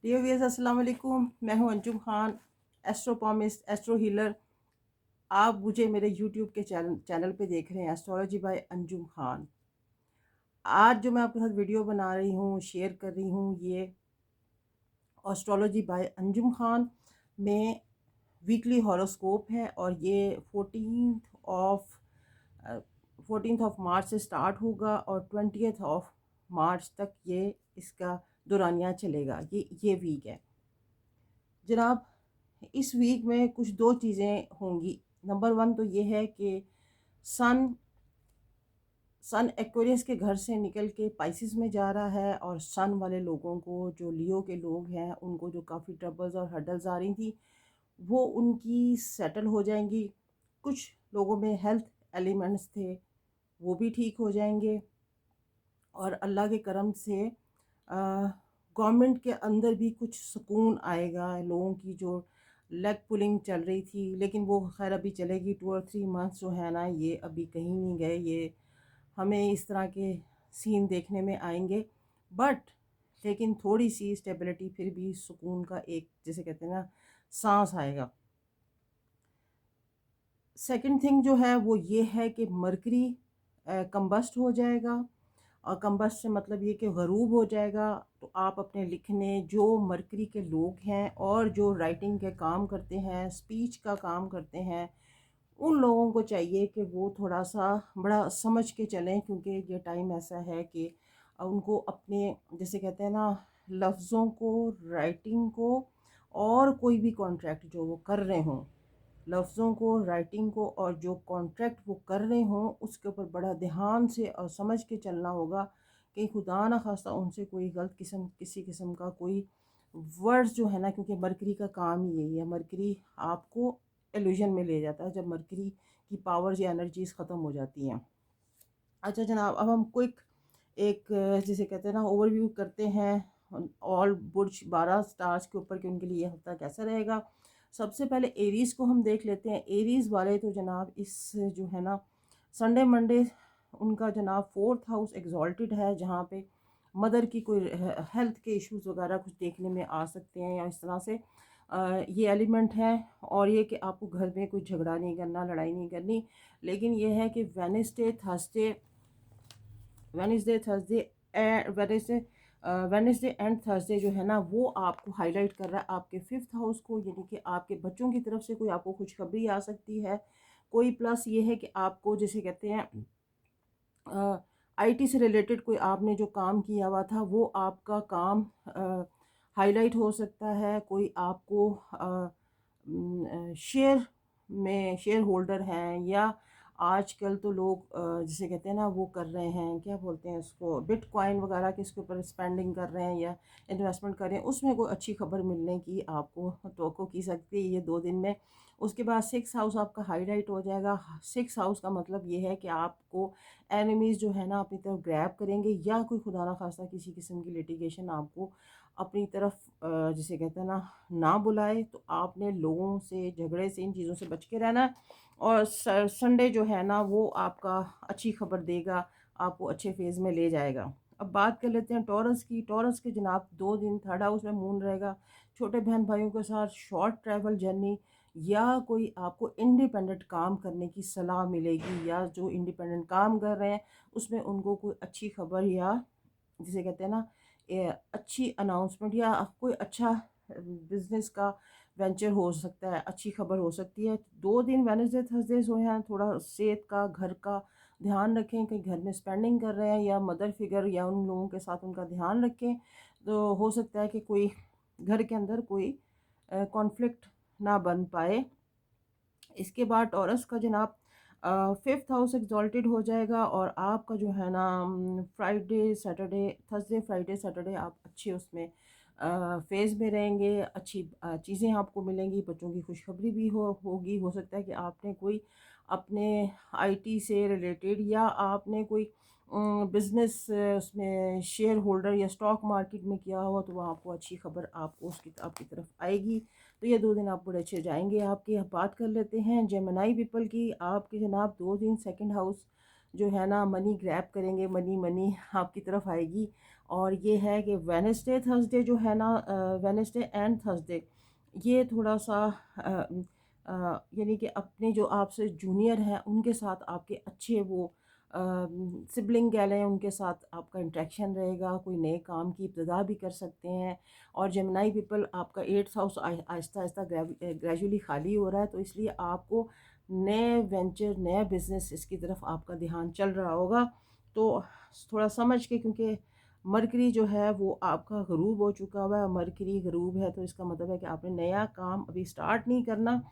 Dear viewers, अस्सलाम वालेकुम। मैं हूं अंजुम खान, एस्ट्रोपॉमिस्ट, एस्ट्रो हीलर। आप मुझे मेरे यूट्यूब के चैनल पे देख रहे हैं, एस्ट्रोलॉजी बाय अंजुम खान। आज जो मैं आपके साथ वीडियो बना रही हूँ, शेयर कर रही हूँ, ये एस्ट्रोलॉजी बाय अंजुम खान में वीकली हॉरोस्कोप है और ये 14 ऑफ मार्च से स्टार्ट होगा और 20 ऑफ मार्च तक ये इसका दौरानिया चलेगा। ये वीक है जनाब। इस वीक में कुछ दो चीज़ें होंगी। नंबर वन तो ये है कि सन सन एक्वेरियस के घर से निकल के पाइसिस में जा रहा है और सन वाले लोगों को, जो लियो के लोग हैं, उनको जो काफ़ी ट्रबल्स और हर्डल्स आ रही थी वो उनकी सेटल हो जाएंगी। कुछ लोगों में हेल्थ एलिमेंट्स थे वो भी ठीक हो जाएंगे और अल्लाह के करम से गवर्नमेंट के अंदर भी कुछ सुकून आएगा। लोगों की जो लेग पुलिंग चल रही थी, लेकिन वो खैर अभी चलेगी। 2 और 3 मंथ्स जो है ना, ये अभी कहीं नहीं गए। ये हमें इस तरह के सीन देखने में आएंगे, बट लेकिन थोड़ी सी स्टेबिलिटी, फिर भी सुकून का एक, जैसे कहते हैं ना, सांस आएगा। सेकंड थिंग जो है वो ये है कि मरकरी कंबस्ट हो जाएगा। और कंबस्ट से मतलब ये कि गरूब हो जाएगा। तो आप अपने लिखने, जो मरकरी के लोग हैं और जो राइटिंग के काम करते हैं, स्पीच का काम करते हैं, उन लोगों को चाहिए कि वो थोड़ा सा बड़ा समझ के चलें, क्योंकि ये टाइम ऐसा है कि उनको अपने, जैसे कहते हैं ना, लफ्ज़ों को, राइटिंग को, और कोई भी कॉन्ट्रैक्ट जो वो कर रहे हों, लफ्ज़ों को, राइटिंग को, और जो कॉन्ट्रैक्ट वो कर रहे हों, उसके ऊपर बड़ा ध्यान से और समझ के चलना होगा कि खुदा ना खास्ता उनसे कोई गलत किस्म, किसी किस्म का कोई वर्ड्स जो है ना, क्योंकि मरकरी का काम ही यही है। मरकरी आपको एल्यूजन में ले जाता है जब मरकरी की पावर्स या एनर्जीज ख़त्म हो जाती हैं। अच्छा जनाब, अब हम क्विक एक, जिसे कहते हैं ना, ओवरव्यू करते हैं ऑल बुर्ज 12 स्टार्स के ऊपर कि उनके लिए हफ्ता कैसा रहेगा। सबसे पहले एरीज़ को हम देख लेते हैं। एरीज़ वाले तो जनाब, इस जो है ना, संडे मंडे उनका जनाब 4th हाउस एग्जॉल्टेड है, जहाँ पे मदर की कोई हेल्थ के इश्यूज वगैरह कुछ देखने में आ सकते हैं, या इस तरह से ये एलिमेंट है। और ये कि आपको घर में कोई झगड़ा नहीं करना, लड़ाई नहीं करनी। लेकिन ये है कि Wednesday Thursday Wednesday Wednesday and Thursday जो है ना, वो आपको हाईलाइट कर रहा है आपके 5th हाउस को, यानी कि आपके बच्चों की तरफ से कोई आपको खुशखबरी आ सकती है। कोई प्लस ये है कि आपको, जैसे कहते हैं, आईटी से रिलेटेड कोई आपने जो काम किया हुआ था वो आपका काम हाईलाइट हो सकता है। कोई आपको शेयर में शेयर होल्डर हैं, या आजकल तो लोग जिसे कहते हैं ना, वो कर रहे हैं, क्या बोलते हैं उसको, बिटकॉइन वगैरह के इसके ऊपर स्पेंडिंग कर रहे हैं या इन्वेस्टमेंट कर रहे हैं, उसमें कोई अच्छी खबर मिलने की आपको तवक्को की सकती है ये 2 दिन में। उसके बाद 6th हाउस आपका हाईलाइट हो जाएगा। 6th हाउस का मतलब ये है कि आपको एनिमीज़ जो है ना अपनी तरफ ग्रैब करेंगे, या कोई खुदा ना खास्ता किसी किस्म की लिटिगेशन आपको अपनी तरफ जिसे कहते हैं ना बुलाए। तो आपने लोगों से, झगड़े से, इन चीज़ों से बच के रहना है। और संडे जो है ना, वो आपका अच्छी खबर देगा, आपको अच्छे फेज़ में ले जाएगा। अब बात कर लेते हैं टॉरस की। टॉरस के जनाब 2 दिन 3rd हाउस में मून रहेगा। छोटे बहन भाइयों के साथ शॉर्ट ट्रैवल जर्नी, या कोई आपको इंडिपेंडेंट काम करने की सलाह मिलेगी, या जो इंडिपेंडेंट काम कर रहे हैं उसमें उनको कोई अच्छी खबर, या जिसे कहते हैं ना, अच्छी अनाउंसमेंट, या कोई अच्छा बिजनेस का वेंचर हो सकता है, अच्छी खबर हो सकती है। 2 दिन वेनसडे थर्सडे जो हैं, थोड़ा सेहत का, घर का ध्यान रखें कि घर में स्पेंडिंग कर रहे हैं, या मदर फिगर या उन लोगों के साथ उनका ध्यान रखें। तो हो सकता है कि कोई घर के अंदर कोई कॉन्फ्लिक्ट ना बन पाए। इसके बाद टॉरस का जनाब 5th हाउस एग्जॉल्टेड हो जाएगा, और आपका जो है ना, Friday Saturday, Thursday Friday Saturday आप अच्छे उसमें फेज़ में रहेंगे। अच्छी चीज़ें आपको मिलेंगी, बच्चों की खुशखबरी भी होगी। हो सकता है कि आपने कोई अपने आईटी से रिलेटेड, या आपने कोई बिज़नेस उसमें शेयर होल्डर या स्टॉक मार्केट में किया हुआ, तो वहाँ आपको अच्छी खबर आपको उसकी आपकी तरफ आएगी। तो ये 2 दिन आप बड़े अच्छे जाएंगे आपके। अब बात कर लेते हैं जेमिनी पीपल की। आपके जनाब 2 दिन 2nd हाउस जो है ना, मनी ग्रैब करेंगे, मनी मनी आपकी तरफ आएगी। और ये है कि वेडनेसडे थर्सडे जो है ना, वेडनेसडे एंड थर्सडे ये थोड़ा सा यानी कि अपने जो आपसे जूनियर हैं उनके साथ आपके अच्छे वो सिबलिंग कह लें, उनके साथ आपका इंटरेक्शन रहेगा, कोई नए काम की इब्तदा भी कर सकते हैं। और जेमिनाई पीपल, आपका 8th house Aahista Aahista gradually खाली हो रहा है, तो इसलिए आपको नए वेंचर, नया बिजनेस, इसकी तरफ आपका ध्यान चल रहा होगा। तो थोड़ा समझ के, क्योंकि मरकरी जो है वो आपका गरूब हो चुका हुआ है, मरकरी गरूब है तो इसका मतलब है कि आपने नया काम अभी स्टार्ट नहीं करना।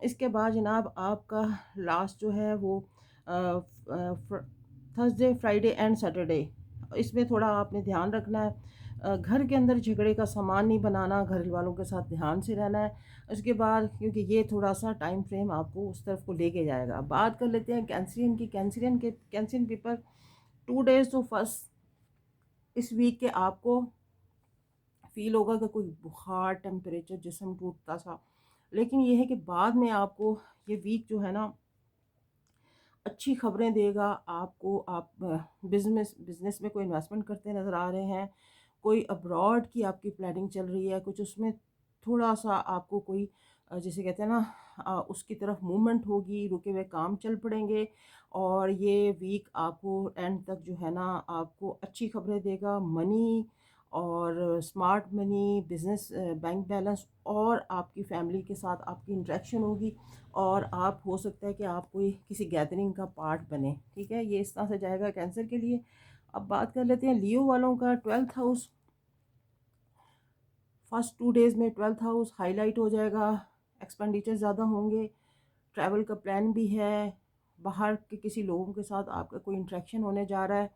इसके बाद जनाब आपका लास्ट जो है वो थर्सडे, फ्राइडे एंड सैटरडे, इसमें थोड़ा आपने ध्यान रखना है। घर के अंदर झगड़े का सामान नहीं बनाना, घर वालों के साथ ध्यान से रहना है। उसके बाद क्योंकि ये थोड़ा सा टाइम फ्रेम आपको उस तरफ को लेके जाएगा। बात कर लेते हैं कैंसरियन की। कैंसरियन पीपल 2 days तो फर्स्ट इस वीक के आपको फील होगा कि कोई बुखार, टेम्परेचर, जिस्म टूटता सा, लेकिन ये है कि बाद में आपको ये वीक जो है ना अच्छी खबरें देगा आपको। आप बिजनेस में कोई इन्वेस्टमेंट करते नज़र आ रहे हैं, कोई अब्रॉड की आपकी प्लानिंग चल रही है, कुछ उसमें थोड़ा सा आपको कोई जिसे कहते हैं ना उसकी तरफ मूवमेंट होगी, रुके हुए काम चल पड़ेंगे। और ये वीक आपको एंड तक जो है ना आपको अच्छी खबरें देगा। मनी और smart money, business, bank balance और आपकी फैमिली के साथ आपकी इंटरेक्शन होगी। और आप हो सकता है कि आप कोई किसी गैदरिंग का पार्ट बने। ठीक है, ये इस तरह से जाएगा कैंसर के लिए। अब बात कर लेते हैं लियो वालों का। 12th हाउस, फर्स्ट 2 days में 12th हाउस हाईलाइट हो जाएगा, एक्सपेंडिचर ज़्यादा होंगे, ट्रैवल का प्लान भी है, बाहर के किसी लोगों के साथ आपका कोई इंटरेक्शन होने जा रहा है,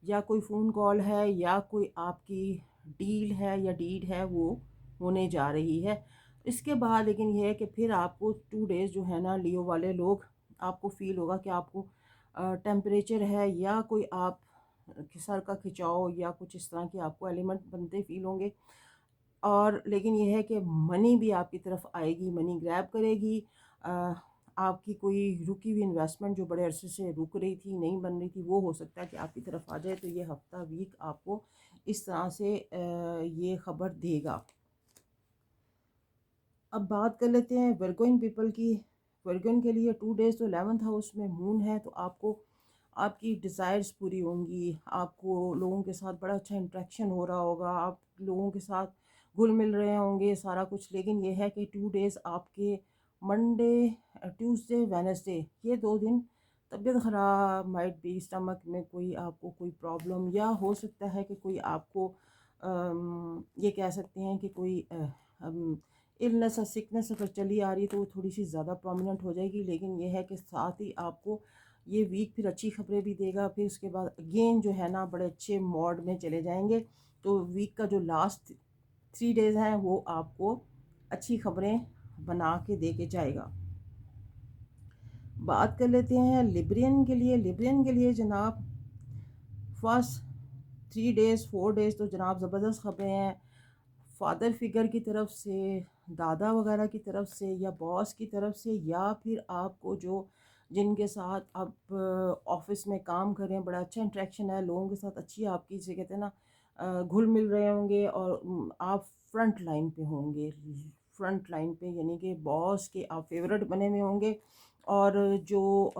या कोई फ़ोन कॉल है, या कोई आपकी डील है या डीड है वो होने जा रही है। इसके बाद लेकिन ये है कि फिर आपको 2 days जो है ना लियो वाले लोग, आपको फील होगा कि आपको टेम्परेचर है या कोई आप सर का खिंचाव या कुछ इस तरह के आपको एलिमेंट बनते फील होंगे। और लेकिन ये है कि मनी भी आपकी तरफ आएगी, मनी ग्रैब करेगी। आपकी कोई रुकी हुई इन्वेस्टमेंट जो बड़े अरसे से रुक रही थी, नहीं बन रही थी, वो हो सकता है कि आपकी तरफ आ जाए। तो ये हफ्ता वीक आपको इस तरह से ये खबर देगा। अब बात कर लेते हैं वर्गोइन पीपल की। वर्गोइन के लिए 2 days तो 11th हाउस में मून है, तो आपको आपकी डिज़ायर्स पूरी होंगी, आपको लोगों के साथ बड़ा अच्छा इंटरेक्शन हो रहा होगा, आप लोगों के साथ घुल मिल रहे होंगे सारा कुछ। लेकिन ये है कि 2 days आपके मंडे, ट्यूसडे, वेनसडे, ये 2 दिन तबीयत ख़राब, माइट बी स्टमक में कोई आपको कोई प्रॉब्लम, या हो सकता है कि कोई आपको ये कह सकते हैं कि कोई इलनेस और सिकनेस अगर चली आ रही है तो वो थोड़ी सी ज़्यादा प्रोमिनेंट हो जाएगी। लेकिन ये है कि साथ ही आपको ये वीक फिर अच्छी खबरें भी देगा। फिर उसके बाद अगेन जो है ना बड़े अच्छे मोड में चले जाएंगे। तो वीक का जो लास्ट 3 days हैं वो आपको अच्छी खबरें बना के दे के जाएगा। बात कर लेते हैं लिब्रियन के लिए। लिब्रियन के लिए जनाब फर्स्ट 3 days 4 days तो जनाब ज़बरदस्त खबरें हैं। फादर फिगर की तरफ से, दादा वगैरह की तरफ से, या बॉस की तरफ से, या फिर आपको जो जिनके साथ आप ऑफिस में काम कर रहे हैं, बड़ा अच्छा इंटरेक्शन है लोगों के साथ, अच्छी आपकी जैसे कहते हैं ना घुल मिल रहे होंगे। और आप फ्रंट लाइन पे होंगे, फ्रंट लाइन पे यानी कि बॉस के आप फेवरेट बने हुए होंगे। और जो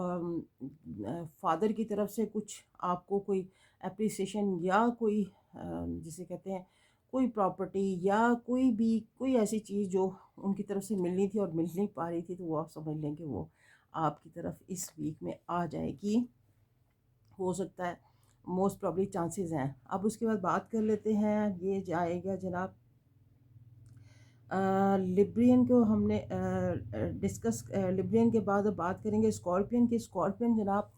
फादर की तरफ से कुछ आपको कोई अप्रिसिएशन या कोई जिसे कहते हैं कोई प्रॉपर्टी या कोई भी कोई ऐसी चीज़ जो उनकी तरफ से मिलनी थी और मिल नहीं पा रही थी, तो वो आप समझ लें कि वो आपकी तरफ इस वीक में आ जाएगी। हो सकता है, मोस्ट प्रॉब्ली चांसेस हैं। अब उसके बाद बात कर लेते हैं, ये जाएगा जनाब लिब्रियन को हमने डिस्कस। लिब्रियन के बाद अब बात करेंगे स्कॉर्पियन की। स्कॉर्पियन जनाब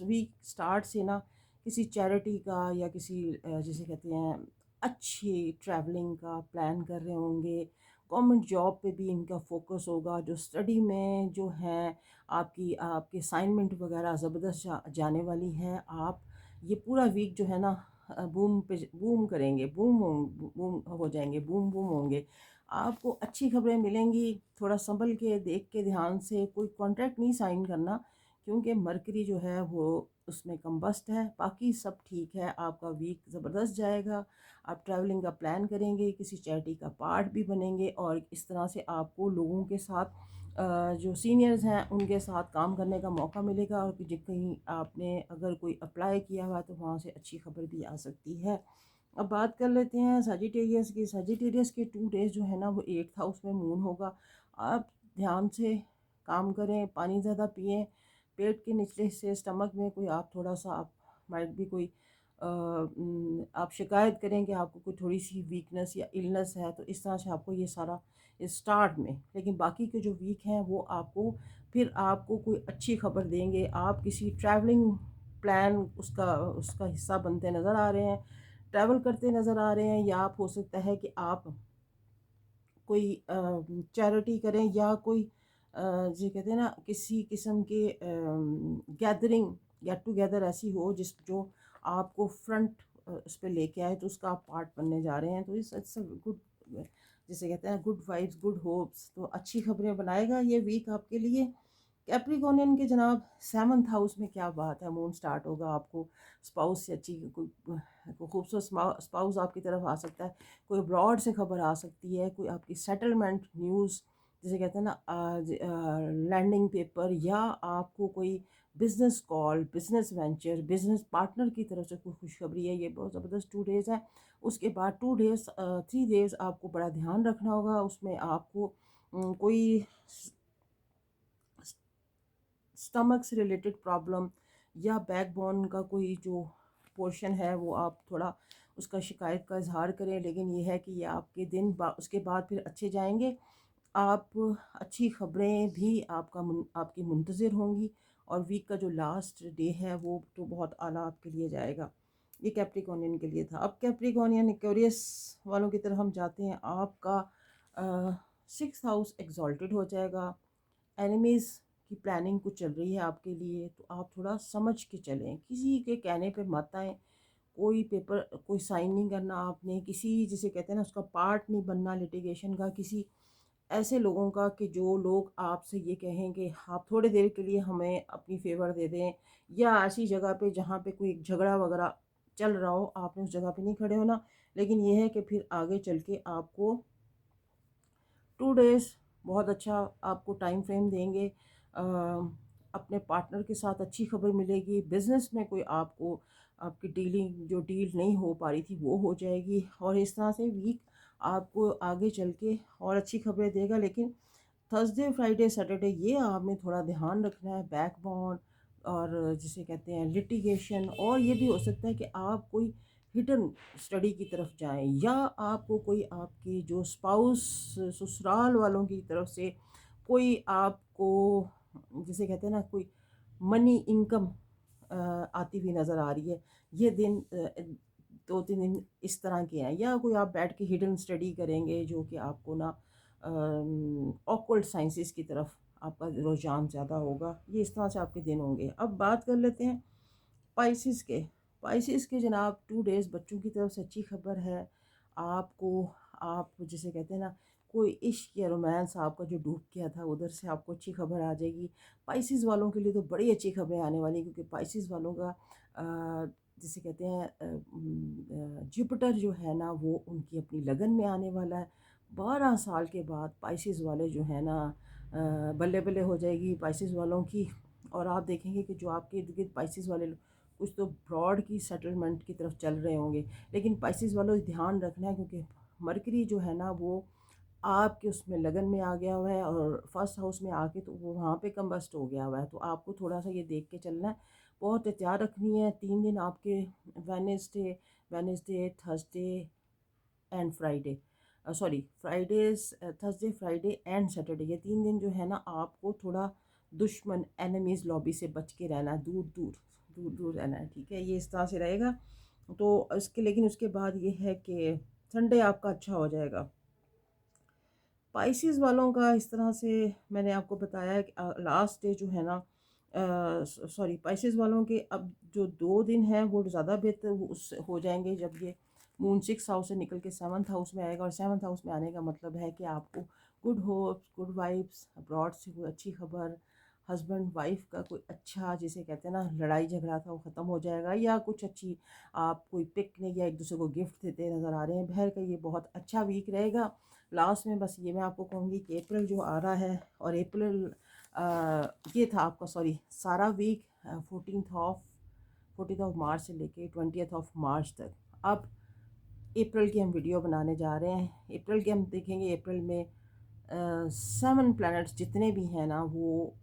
वीक स्टार्ट से ना किसी चैरिटी का या किसी जिसे कहते हैं अच्छी ट्रैवलिंग का प्लान कर रहे होंगे। गवर्नमेंट जॉब पे भी इनका फोकस होगा। जो स्टडी में जो है आपकी असाइनमेंट वगैरह ज़बरदस्त जाने वाली हैं। आप ये पूरा वीक जो है ना बूम करेंगे, बूम हो जाएंगे, बूम बूम होंगे। आपको अच्छी खबरें मिलेंगी। थोड़ा संभल के, देख के, ध्यान से, कोई कॉन्ट्रैक्ट नहीं साइन करना, क्योंकि मरकरी जो है वो उसमें कम्बस्ट है। बाकी सब ठीक है, आपका वीक ज़बरदस्त जाएगा। आप ट्रैवलिंग का प्लान करेंगे, किसी चैरिटी का पार्ट भी बनेंगे, और इस तरह से आपको लोगों के साथ जो सीनियर्स हैं उनके साथ काम करने का मौका मिलेगा, और कि कहीं आपने अगर कोई अप्लाई किया हुआ तो वहाँ से अच्छी खबर भी आ सकती है। अब बात कर लेते हैं सजिटेरियस की। सजिटेरियस के 2 डेज़ जो है ना वो 8th हाउस में मून होगा। आप ध्यान से काम करें, पानी ज़्यादा पिएं, पेट के निचले हिस्से स्टमक में कोई आप थोड़ा सा आप माइट भी कोई आप शिकायत करें कि आपको कोई थोड़ी सी वीकनेस या इलनेस है, तो इस तरह से आपको ये सारा स्टार्ट में। लेकिन बाकी के जो वीक हैं वो आपको फिर आपको कोई अच्छी खबर देंगे। आप किसी ट्रैवलिंग प्लान उसका उसका हिस्सा बनते नज़र आ रहे हैं, ट्रैवल करते नज़र आ रहे हैं, या आप हो सकता है कि आप कोई चैरिटी करें, या कोई जी कहते हैं ना किसी किस्म के गैदरिंग गेट टुगेदर ऐसी हो जिस जो आपको फ्रंट उस पर लेके आए, तो उसका आप पार्ट बनने जा रहे हैं। तो इट्स गुड, जिसे कहते हैं गुड वाइब्स गुड होप्स, तो अच्छी खबरें बनाएगा ये वीक आपके लिए। कैप्रिकॉर्नियन के जनाब 7th हाउस में क्या बात है, मून स्टार्ट होगा। आपको स्पाउस से अच्छी कोई खूबसूरत स्पाउस आपकी तरफ आ सकता है, कोई अब्रॉड से खबर आ सकती है, कोई आपकी सेटलमेंट न्यूज़ जिसे कहते हैं ना लैंडिंग पेपर, या आपको कोई business call, business venture, business partner की तरफ से कोई खुशखबरी है। ये बहुत ज़बरदस्त 2 डेज़ है। उसके बाद 2 डेज़ 3 डेज़ आपको बड़ा ध्यान रखना होगा। उसमें आपको कोई स्टमक से रिलेटेड प्रॉब्लम या बैकबोन का कोई जो पोर्शन है वो आप थोड़ा उसका शिकायत का इजहार करें। लेकिन ये है कि ये आपके दिन उसके बाद फिर अच्छे जाएंगे। आप अच्छी खबरें भी आपकी मुंतज़िर होंगी, और वीक का जो लास्ट डे है वो तो बहुत आला आपके लिए जाएगा। ये कैप्रिकॉर्नियन के लिए था। अब कैप्रिकॉर्नियन एक्वेरियस वालों की तरफ हम जाते हैं। आपका 6th हाउस एग्जॉल्टेड हो जाएगा। एनिमीज़ की प्लानिंग कुछ चल रही है आपके लिए, तो आप थोड़ा समझ के चलें, किसी के कहने पे मत आएँ। कोई पेपर कोई साइन नहीं करना आपने, किसी जिसे कहते हैं ना उसका पार्ट नहीं बनना लिटिगेशन का, किसी ऐसे लोगों का कि जो लोग आपसे ये कहें कि आप थोड़ी देर के लिए हमें अपनी फेवर दे दें, या ऐसी जगह पे जहाँ पे कोई झगड़ा वगैरह चल रहा हो, आपने उस जगह पे नहीं खड़े होना। लेकिन ये है कि फिर आगे चल के आपको 2 डेज़ बहुत अच्छा आपको टाइम फ्रेम देंगे। अपने पार्टनर के साथ अच्छी खबर मिलेगी। बिज़नेस में कोई आपको आपकी डीलिंग जो डील नहीं हो पा रही थी वो हो जाएगी, और इस तरह से वीक आपको आगे चल के और अच्छी खबरें देगा। लेकिन थर्सडे फ्राइडे सैटरडे ये आपने थोड़ा ध्यान रखना है, बैकबोन और जिसे कहते हैं लिटिगेशन। और ये भी हो सकता है कि आप कोई हिडन स्टडी की तरफ जाएं, या आपको कोई आपके जो स्पाउस ससुराल वालों की तरफ से कोई आपको जिसे कहते हैं ना कोई मनी इनकम आती हुई नज़र आ रही है। ये दिन 2-3 दिन इस तरह के हैं, या कोई आप बैठ के हिडन स्टडी करेंगे जो कि आपको ना ऑकल्ट साइंसेस की तरफ आपका रुझान ज़्यादा होगा। ये इस तरह से आपके दिन होंगे। अब बात कर लेते हैं स्पाइसेस के। स्पाइसेस के जनाब 2 डेज़ बच्चों की तरफ से अच्छी खबर है आपको। आप जिसे कहते हैं ना कोई इश्क या रोमांस आपका जो डूब गया था उधर से आपको अच्छी खबर आ जाएगी। स्पाइसेस वालों के लिए तो बड़ी अच्छी खबरें आने वाली, क्योंकि स्पाइसेस वालों का जिसे कहते हैं जुपिटर जो है ना वो उनकी अपनी लगन में आने वाला है। 12 साल के बाद स्पाइसेस वाले जो है ना बल्ले बल्ले हो जाएगी स्पाइसेस वालों की। और आप देखेंगे कि जो आपके इर्द गिर्द स्पाइसेस वाले कुछ तो ब्रॉड की सेटलमेंट की तरफ चल रहे होंगे। लेकिन स्पाइसेस वालों ध्यान रखना है, क्योंकि मरकरी जो है ना वो आपके उसमें लगन में आ गया हुआ है, और फर्स्ट हाउस में आके तो वो वहाँ पे कम्बस्ट हो गया हुआ है। तो आपको थोड़ा सा ये देख के चलना है, बहुत एहतियात रखनी है। 3 दिन आपके Wednesday Wednesday Thursday and Friday, sorry Fridays Thursday Friday and Saturday, ये 3 दिन जो है ना आपको थोड़ा दुश्मन एनिमीज़ लॉबी से बच के रहना है, दूर दूर दूर दूर रहना है, ठीक है। ये इस तरह से रहेगा। तो इसके लेकिन उसके बाद ये है कि संडे आपका अच्छा हो जाएगा। पाइसेस वालों का इस तरह से मैंने आपको बताया है कि लास्ट डे जो है ना सॉरी पाइसेस वालों के अब जो 2 दिन हैं वो ज़्यादा बेहतर उस हो जाएंगे जब ये मून 6 हाउस से निकल के 7th हाउस में आएगा। और 7th हाउस में आने का मतलब है कि आपको good hopes good vibes, abroad से कोई अच्छी खबर, हस्बैंड वाइफ का कोई अच्छा, जिसे कहते हैं ना लड़ाई झगड़ा था, वो ख़त्म हो जाएगा, या कुछ अच्छी आप कोई पिकनिक या एक दूसरे को गिफ्ट देते नज़र आ रहे हैं। बहर का ये बहुत अच्छा वीक रहेगा। लास्ट में बस ये मैं आपको कहूँगी कि अप्रैल जो आ रहा है, और अप्रैल ये था आपका, सॉरी, सारा वीक 14 मार्च से लेके 20 मार्च तक। अब अप्रैल की हम वीडियो बनाने जा रहे हैं। अप्रैल के हम देखेंगे, अप्रैल में 7 प्लैनेट्स जितने भी हैं ना, वो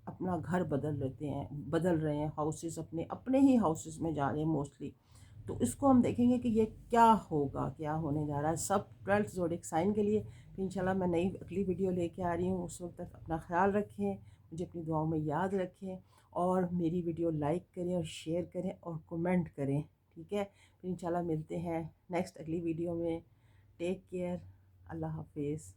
अपना घर बदल रहे हैं, हाउसेस अपने अपने ही हाउसेस में जा रहे हैं मोस्टली। तो इसको हम देखेंगे कि ये क्या होगा, क्या होने जा रहा है सब 12 ज़ोडिक साइन के लिए। फिर इंशाल्लाह मैं नई अगली वीडियो लेके आ रही हूँ। उस वक्त तक अपना ख्याल रखें, मुझे अपनी दुआओं में याद रखें, और मेरी वीडियो लाइक करें और शेयर करें और कमेंट करें, ठीक है। फिर इंशाल्लाह मिलते हैं नेक्स्ट अगली वीडियो में। टेक केयर, अल्लाह हाफिज़।